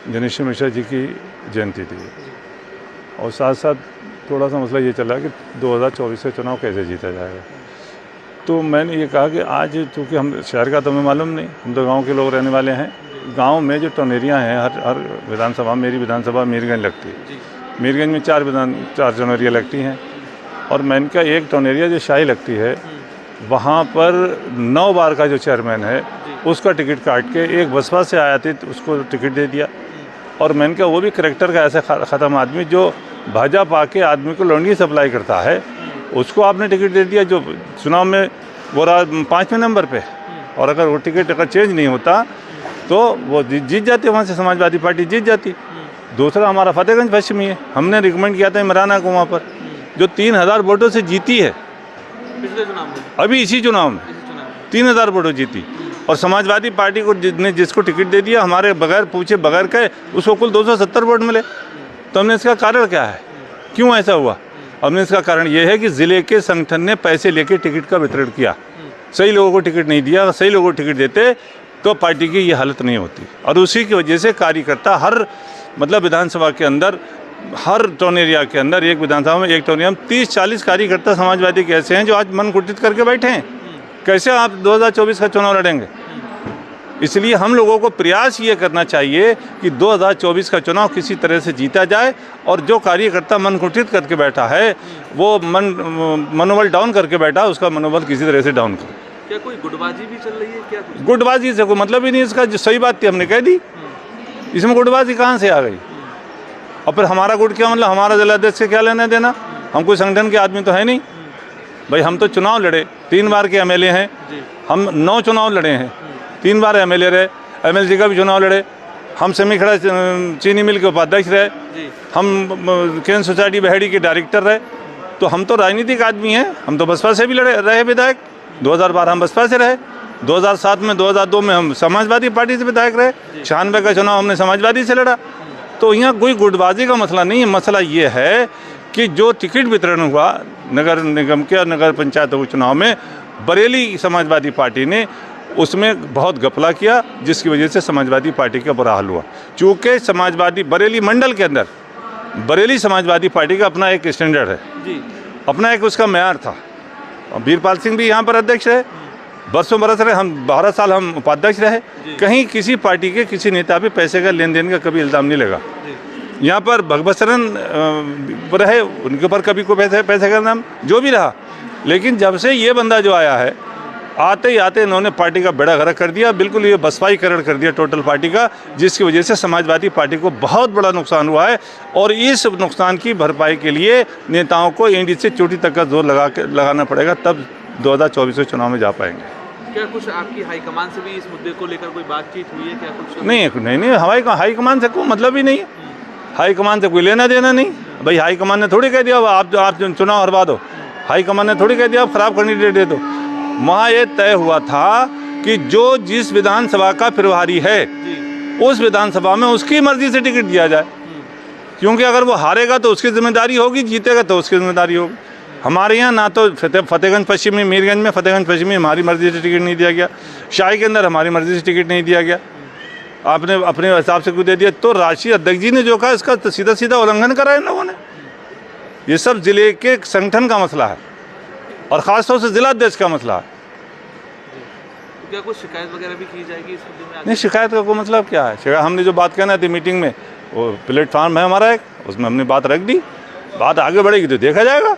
जनेश्वर मिश्रा जी की जयंती थी और साथ साथ थोड़ा सा मसला ये चला कि 2024 का चुनाव कैसे जीता जाएगा। तो मैंने ये कहा कि आज चूँकि हम शहर का तो हमें मालूम नहीं, हम तो गांव के लोग रहने वाले हैं। गांव में जो टोनेरियाँ हैं, हर विधानसभा, मेरी विधानसभा मीरगंज लगती है, मीरगंज में 4 टोनेरियाँ लगती हैं और मैंने का एक टोनेरिया जो शाही लगती है वहाँ पर 9 बार का जो चेयरमैन है उसका टिकट काट के एक बसपा से आया थी तो उसको टिकट दे दिया। और मैंने कहा वो भी करेक्टर का ऐसा ख़त्म आदमी जो भाजपा के आदमी को लौंडी सप्लाई करता है, उसको आपने टिकट दे दिया जो चुनाव में वो रहा 5वें नंबर पे। और अगर वो टिकट अगर चेंज नहीं होता तो वो जीत जाती, वहाँ से समाजवादी पार्टी जीत जाती। दूसरा हमारा फतेहगंज पश्चिमी है, हमने रिकमेंड किया था इमराना को वहाँ पर, जो 3000 वोटों से जीती है पिछले चुनाव में, अभी इसी चुनाव में 3000 वोटों जीती। और समाजवादी पार्टी को जिसको टिकट दे दिया हमारे बगैर पूछे बगैर कहे उसको कुल 270 वोट मिले। तो हमने इसका कारण क्या है, क्यों ऐसा हुआ? हमने इसका कारण ये है कि ज़िले के संगठन ने पैसे लेके टिकट का वितरण किया, सही लोगों को टिकट नहीं दिया। सही लोगों को टिकट देते तो पार्टी की ये हालत नहीं होती। और उसी की वजह से कार्यकर्ता हर मतलब विधानसभा के अंदर, हर टोनेरिया के अंदर, एक विधानसभा में एक टोनेरिया में 30-40 कार्यकर्ता समाजवादी के ऐसे हैं जो आज मन कुटित करके बैठे हैं। कैसे आप 2024 का चुनाव लड़ेंगे? इसलिए हम लोगों को प्रयास ये करना चाहिए कि 2024 का चुनाव किसी तरह से जीता जाए और जो कार्यकर्ता मन कुटित करके बैठा है वो मनोबल डाउन करके बैठा, उसका मनोबल किसी तरह से डाउन करे। क्या कोई गुटबाजी भी चल रही है क्या? गुटबाजी से कोई मतलब ही नहीं, इसका जो सही बात थी हमने कह दी, इसमें गुटबाजी कहाँ से आ गई? और फिर हमारा गुट क्या मतलब, हमारा जिलाध्यक्ष से क्या लेना देना? हम कोई संगठन के आदमी तो है नहीं भाई। हम तो चुनाव लड़े, 3 बार के एमएलए हैं, हम 9 चुनाव लड़े हैं, 3 बार एमएलए रहे, एमएलसी का भी चुनाव लड़े, हम सेमी खड़ा चीनी मिल के उपाध्यक्ष रहे, हम केंद्र सोसाइटी बहेड़ी के डायरेक्टर रहे। तो हम तो राजनीतिक आदमी हैं, हम तो बसपा से भी रहे विधायक, 2012 हम बसपा से रहे, 2007 में 2002 में हम समाजवादी पार्टी से विधायक रहे, 96 का चुनाव हमने समाजवादी से लड़ा। तो यहाँ कोई गुटबाजी का मसला नहीं है। मसला ये है कि जो टिकट वितरण हुआ नगर निगम के और नगर पंचायत चुनाव में, बरेली समाजवादी पार्टी ने उसमें बहुत घपला किया, जिसकी वजह से समाजवादी पार्टी का बुरा हाल हुआ। चूँकि समाजवादी बरेली मंडल के अंदर बरेली समाजवादी पार्टी का अपना एक स्टैंडर्ड है जी, अपना एक उसका म्यार था। वीरपाल सिंह भी यहाँ पर अध्यक्ष रहे, बरसों बरस रहे, हम 12 साल हम उपाध्यक्ष रहे। कहीं किसी पार्टी के किसी नेता पे पैसे का लेन देन का कभी इल्ज़ाम नहीं लगा। यहाँ पर भगवत शरण रहे, उनके ऊपर कभी कोई पैसे का नाम जो भी रहा। लेकिन जब से ये बंदा जो आया है, आते ही आते इन्होंने पार्टी का बेड़ा गर्क कर दिया, बिल्कुल ये बसपाईकरण कर दिया टोटल पार्टी का, जिसकी वजह से समाजवादी पार्टी को बहुत बड़ा नुकसान हुआ है। और इस नुकसान की भरपाई के लिए नेताओं को एंडी से चोटी तक का जोर लगाना पड़ेगा, तब 2024 के चुनाव में जा पाएंगे। क्या कुछ आपकी हाईकमान से भी इस मुद्दे को लेकर कोई बातचीत हुई है क्या? कुछ नहीं, हाईकमान से कोई मतलब ही नहीं है, हाईकमान से कोई लेना देना नहीं भाई। हाईकमान ने थोड़ी कह दिया आप चुनाव हरवा दो, हाईकमान ने थोड़ी कह दिया आप खराब कैंडिडेट दे दो। वहाँ ये तय हुआ था कि जो जिस विधानसभा का प्रभारी है उस विधानसभा में उसकी मर्जी से टिकट दिया जाए, क्योंकि अगर वो हारेगा तो उसकी जिम्मेदारी होगी, जीतेगा तो उसकी जिम्मेदारी होगी। हमारे यहाँ ना तो फतेहगंज पश्चिमी, मीरगंज में फतेहगंज पश्चिमी हमारी मर्जी से टिकट नहीं दिया गया, शाही के अंदर हमारी मर्जी से टिकट नहीं दिया गया, आपने अपने हिसाब से कुछ दे दिया। तो राष्ट्रीय अध्यक्ष जी ने जो कहा इसका तो सीधा सीधा उल्लंघन करा इन लोगों ने। ये सब जिले के संगठन का मसला है और ख़ासतौर से जिलाध्यक्ष का मसला है। तो क्या कुछ शिकायत वगैरह भी की जाएगी इस मुद्दे में? नहीं, शिकायत का कोई मतलब क्या है? शिकायत हमने जो बात कहना थी मीटिंग में, वो प्लेटफार्म है हमारा एक, उसमें हमने बात रख दी, बात आगे बढ़ेगी तो देखा जाएगा।